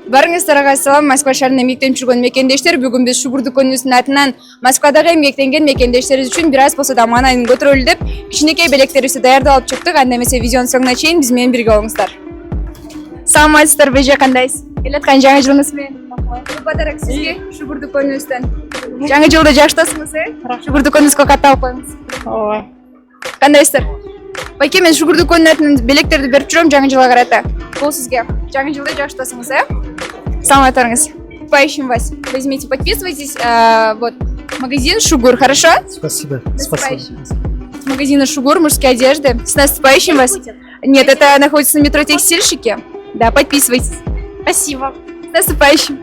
Барыңыздарга салам. Москва шаарында эмгектенип жүргөн мекендештер, бүгүн биз Шугур дүкөнүбүздүн атынан Москвадагы эмгектенген мекендештерибиз үчүн бир аз болсо да маанайын көтөрөлү деп кичинекей белектерибизди даярдап алып чыктык. Анда эмесе видеонун соңуна чейин биз менен бирге болуңуздар. Саламатсыздарбы, эже кандайсыз? Келаткан жаңы жылыңыз менен. Бадарак сизге Шугур дүкөнүбүздөн. Жаңы жылда жаштасыңыз, Шугур дүкөнүбүзгө катталып коюңуз. Ооба. Кандайсыздар? Байке, мен Шугур дүкөнүнүн атынан белектерди берип жүрөм жаңы жылга карата. Бул сизге. Жаңы жылда жаштасыңыз, Саламатыңыз. Поищем вас. Возьмите, подписывайтесь. Вот магазин Шугур, хорошо? Спасибо. Спасибо. Магазин Шугур, мужские одежды. С нас поищем вас. Нет, это находится на метро Текстильщики. Да, подписывайтесь. Спасибо. С нас поищем.